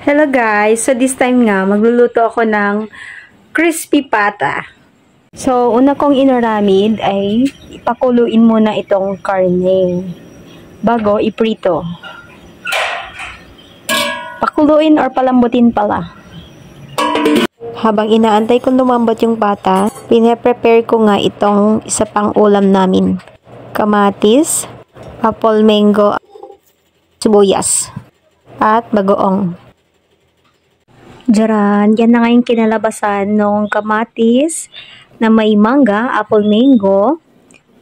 Hello guys! So this time nga, magluluto ako ng crispy pata. So, una kong inaramid ay ipakuluin muna itong karne bago iprito. Pakuluin or palambutin pala. Habang inaantay kong lumambot yung pata, pine-prepare ko nga itong isa pang ulam namin. Kamatis, apple mango, sibuyas, at bagoong. Diyan, yan na nga yung kinalabasan ng kamatis na may mangga, apple mango,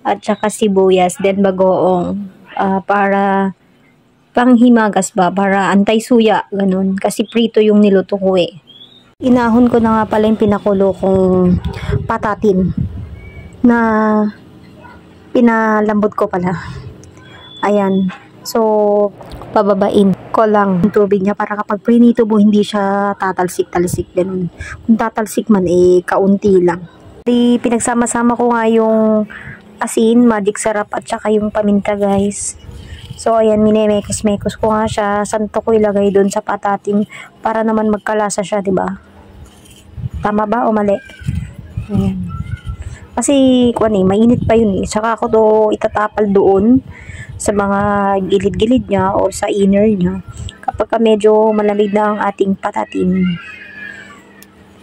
at saka sibuyas, then bagoong. Para panghimagas ba, para antay-suya, ganun. Kasi prito yung niluto ko eh. Inahon ko na nga pala yung pinakulo kong patatin na pinalambot ko pala. Ayan. So, pababain ko lang yung tubig niya para kapag prinito mo hindi siya tatalsik-talsik ganun. Kung tatalsik man kaunti lang. Di pinagsama-sama ko nga yung asin, magic sarap at saka yung paminta guys. So ayan, minemekos-mekos ko nga siya. Santo ko ilagay doon sa patatim para naman magkalasa siya, 'di ba? Tama ba o mali? Ayan. Kasi mainit pa yun eh. Saka ako to itatapal doon sa mga gilid-gilid niya o sa inner niya kapag medyo malamig na ang ating patatim.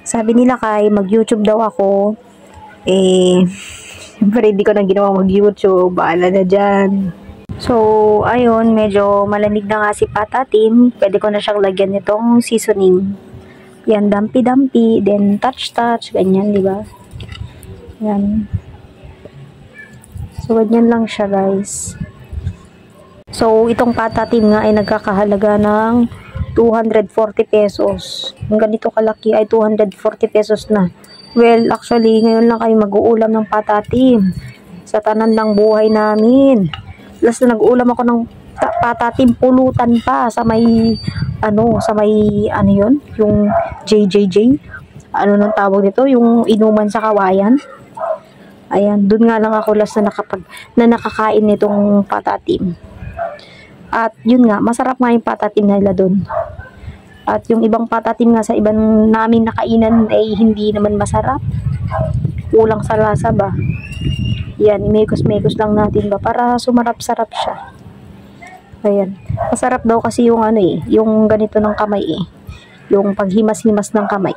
Sabi nila kay mag-YouTube daw ako, siyempre hindi ko na ginawa mag-YouTube, bahala na dyan. So, ayun, medyo malamig na nga si patatim, pwede ko na siyang lagyan nitong seasoning. Yan, dampi-dampi, then touch-touch, ganyan, di ba? Yan. So, ganyan lang siya guys. So, itong patatim nga ay nagkakahalaga ng 240 pesos. Yung ganito kalaki ay 240 pesos na. Well, actually, ngayon lang kayo mag-uulam ng patatim sa tanan ng buhay namin. Last na nag-uulam ako ng patatim pulutan pa sa may, yun? Yung JJJ. Ano nang tawag nito? Yung inuman sa kawayan. Ayan, dun nga lang ako last na nakakain nitong patatim. At yun nga, masarap nga yung patatim nila doon. At yung ibang patatim nga sa ibang namin nakainan ay hindi naman masarap. Kulang sa lasa ba. Yan, imekos-mekos lang natin ba para sumarap-sarap siya. Ayan. Masarap daw kasi yung yung ganito ng kamay yung paghimas-himas ng kamay.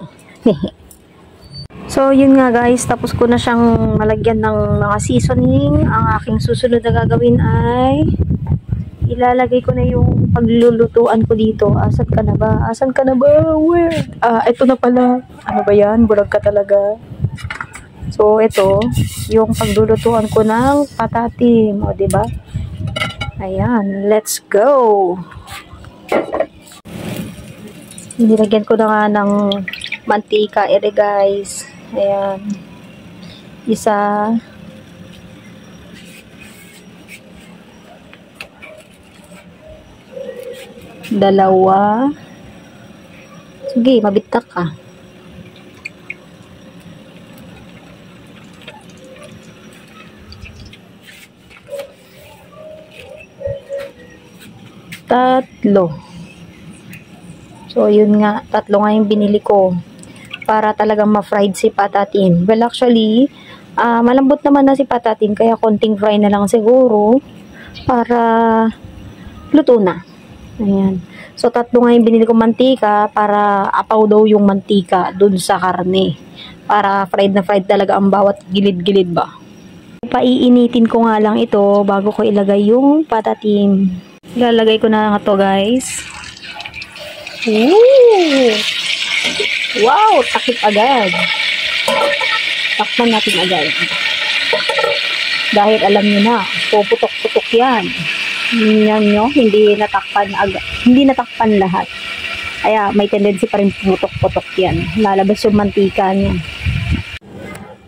So, yun nga guys, tapos ko na siyang malagyan ng mga seasoning. Ang aking susunod na gagawin ay ilalagay ko na yung paglulutuan ko dito. Asan ka na ba? Asan ka na ba? Where? Ito na pala. Ano ba yan? Bulag ka talaga. So, ito, yung paglulutuan ko ng patatim. O, diba? Ayan, let's go! Nilagyan ko na nga ng mantika. Guys. Ayan. Isa. Dalawa. Sige, mabitak ka. Tatlo. So, yun nga. Tatlo nga yung binili ko. Para talagang ma-fried si patatim. Well, actually, malambot naman na si patatim. Kaya konting fry na lang siguro. Para luto na. Ayan. So, tatlo nga yung binili ko mantika para apaw daw yung mantika dun sa karne. Para fried na fried talaga ang bawat gilid-gilid ba. Paiinitin ko nga lang ito bago ko ilagay yung patatim. Ilalagay ko na nga to guys. Ooh! Wow! Takip agad. Takpan natin agad. Dahil alam nyo na, puputok-putok yan. Yan nyo, hindi natakpan lahat. Kaya may tendency pa rin putok-putok yan. Lalabas yung mantika niya.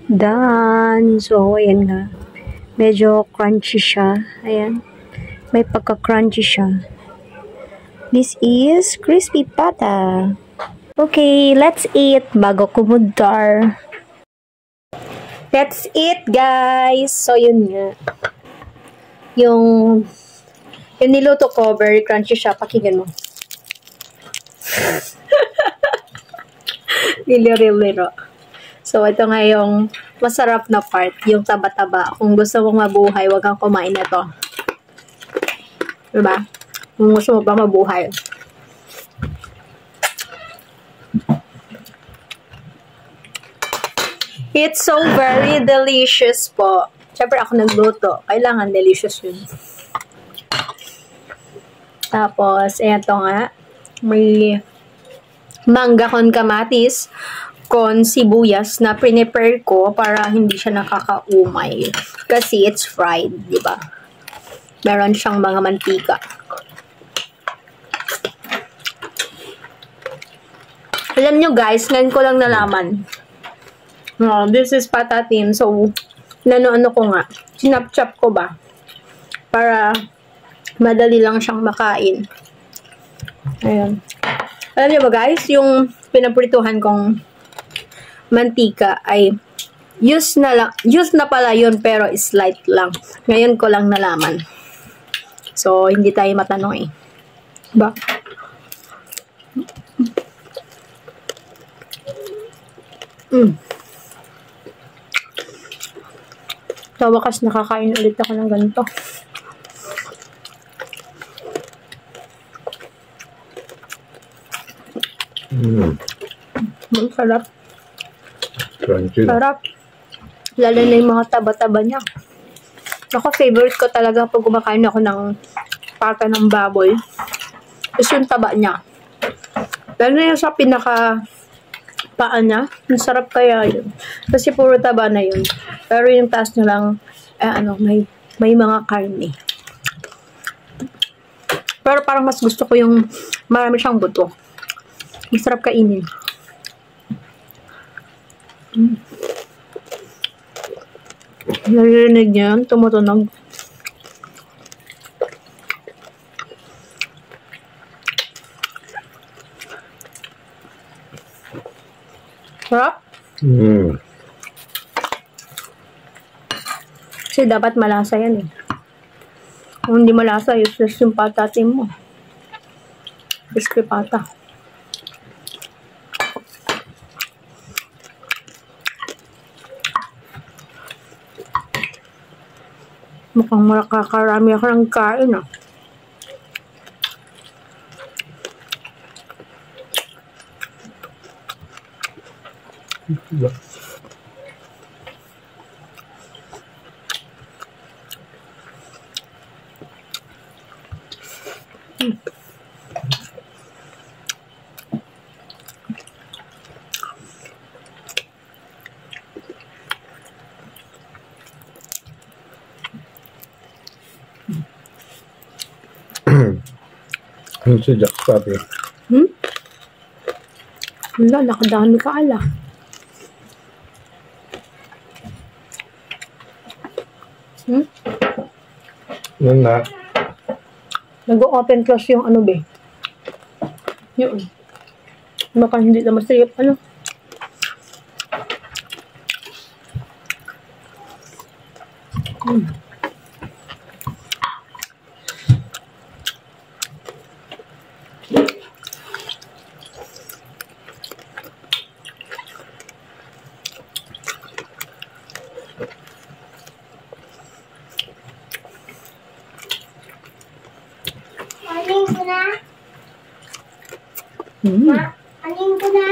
Done. So, ayan nga. Medyo crunchy siya. Ayan. May pagka-crunchy siya. This is crispy pata. Okay, let's eat bago kumudar. Let's eat, guys. So, yun nga. Yung niluto ko, very crunchy siya. Pakinggan mo. Niliro-liro. So, ito nga yung masarap na part, yung taba-taba. Kung gusto mong mabuhay, wag kang kumain na to. Diba? Kung gusto mo ba mabuhay. It's so very delicious po. Siyempre ako nagluto. Kailangan delicious yun. Tapos, eto nga. May mangga con kamatis con sibuyas na prepare ko para hindi siya nakakaumay. Kasi it's fried, di ba? Meron siyang mga mantika. Alam nyo guys, ngayon ko lang nalaman. This is patatim. So, ano ko nga. Sinap-chop ko ba? Para madali lang siyang makain. Ayan. Alam nyo ba guys, yung pinaprituhan kong mantika ay use na pala yun pero slight lang. Ngayon ko lang nalaman. So, hindi tayo matanong eh. Diba? Sa wakas, nakakain ulit ako ng ganito. Sarap. Crunchy. Sarap. Lalo na yung mga taba-taba niya. Ako, favorite ko talaga pag kumakain ako ng pata ng baboy. Is yung taba niya. Lalo na yung sa pinaka paa niya. Ang sarap kaya yun. Kasi puro taba na yun. Pero yung taas niya lang, may mga karne. Pero parang mas gusto ko yung marami siyang buto. Masarap kainin. Narinig niya yun, tumutunog. Sarap? Kasi dapat malasa yan eh. Kung hindi malasa, useless yung patatim mo. Crispy pata. Mukhang makakarami ako ng kain ah. Ano si Jack sabi? Wala, nakadami ka ala. Yun na. Nag-open close yung ano be. Yun. Baka hindi na masayap ano. Alin ko na? Ma, alin ko na?